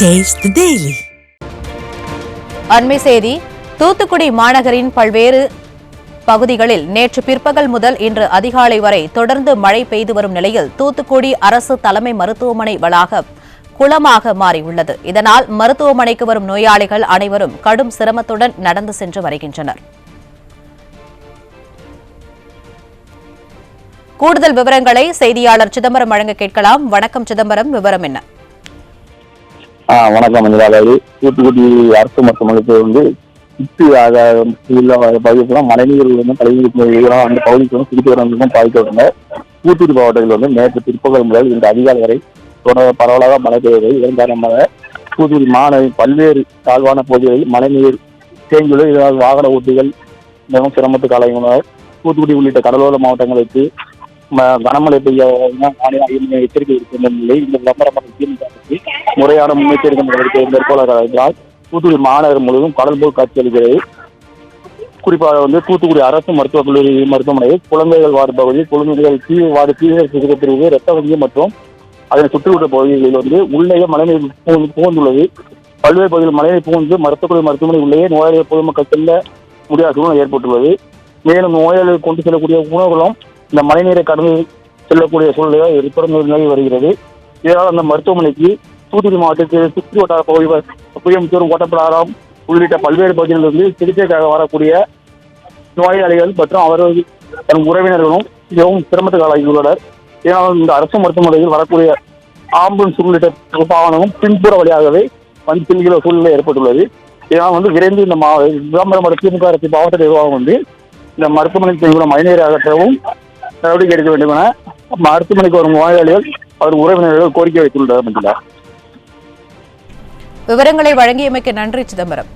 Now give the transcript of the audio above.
Taste the Daily. அண்மை செய்தி. தூத்துக்குடி மாநகரின் பல்வேறு பகுதிகளில் நேற்று பிற்பகல் முதல் இன்று அதிகாலை வரை தொடர்ந்து மழை பெய்து வரும் நிலையில் தூத்துக்குடி அரசு தலைமை மருத்துவமனை வளாகம் குளமாக மாறியுள்ளது. இதனால் மருத்துவமனைக்கு வரும் நோயாளிகள் அனைவரும் கடும் சிரமத்துடன் நடந்து சென்று வருகின்றனர். கூடுதல் விவரங்களை செய்தியாளர் சிதம்பரம் வழங்க கேட்கலாம். வணக்கம் சிதம்பரம், விவரம் என்ன? வணக்கம். அதாவது தூத்துக்குடி அரசு மருத்துவமனைக்கு பகுதிக்கு மழைநீர் கழிவுநீர் அந்த பகுதிக்கு சிகிச்சை வரவங்களுக்கும் பாதிக்கப்பட்டன. தூத்துக்குடி மாவட்டத்தில் நேற்று பிற்பகல் முதல் இன்று அதிகாலை வரை பரவலாக மழை பெய்தது. இதன் காரணமாக தூத்துக்குடி மாநகரின் பல்வேறு தாழ்வான பகுதிகளில் மழைநீர் தேங்கியுள்ளது. இதனால் வாகன ஓட்டிகள் மிகவும் சிரமத்துக்கு ஆளாகியுள்ளனர். தூத்துக்குடி உள்ளிட்ட கடலோர மாவட்டங்களுக்கு கனமழை பெய்ய எச்சரிக்கை இருக்கின்ற நிலை இந்த விளம்பரமாக முறையான முன்னெச்சரிக்கை நடவடிக்கை மேற்கொள்ளப்படாததால் தூத்துக்குடி மாநகர் முழுவதும் கடல் போல் காட்சியளிக்கிறது. குறிப்பாக தூத்துக்குடி அரசு மருத்துவக் கல்லூரி மருத்துவமனையில் குழந்தைகள் வார்டு பகுதியில் குழந்தைகள் வார்டு தீவிர சிகிச்சை பிரிவு இரத்த வங்கி மற்றும் அதனை சுற்றியுள்ள பகுதிகளில் உள்ளேயே மழைநீர் புகுந்துள்ளது. பல்வேறு பகுதியில் மழைநீர் புகுந்து மருத்துவக் மருத்துவமனை உள்ளேயே நோயாளிகள் பொதுமக்கள் செல்ல முடியாத சூழ்நிலை ஏற்பட்டுள்ளது. மேலும் நோயாளிகள் கொண்டு செல்லக்கூடிய உணவுகளும் இந்த மழைநீரை கடந்து செல்லக்கூடிய சூழ்நிலை தொடர்ந்து நிலவி வருகிறது. இதனால் அந்த மருத்துவமனைக்கு தூத்துக்குடி மாவட்டத்தில் சுற்றி வட்டார பகுதிகள் புயமுத்தூர், ஓட்டப்படாரம் உள்ளிட்ட பல்வேறு பகுதிகளிலிருந்து சிகிச்சைக்காக வரக்கூடிய நோயாளிகள் மற்றும் அவர்கள் தன் உறவினர்களும் மிகவும் சிரமத்துக்கு ஆளாகியுள்ளனர். இதனால் இந்த அரசு மருத்துவமனையில் வரக்கூடிய ஆம்புலன்ஸ் உள்ளிட்ட வாகனமும் பின்புற வழியாகவே செல்கிற சூழ்நிலை ஏற்பட்டுள்ளது. இதனால் விரைந்து இந்த விளம்பரம் திமுக அரசு மாவட்ட நிர்வாகம் இந்த மருத்துவமனை மழைநீரை அகற்றவும் நடவடிக்கை எடுக்க வேண்டும் என மருத்துவமனைக்கு வரும் நோயாளிகள் அவர் உறவினர்கள் கோரிக்கை வைத்துள்ளனர். விவரங்களை வழங்கியமைக்கு நன்றி சிதம்பரம்.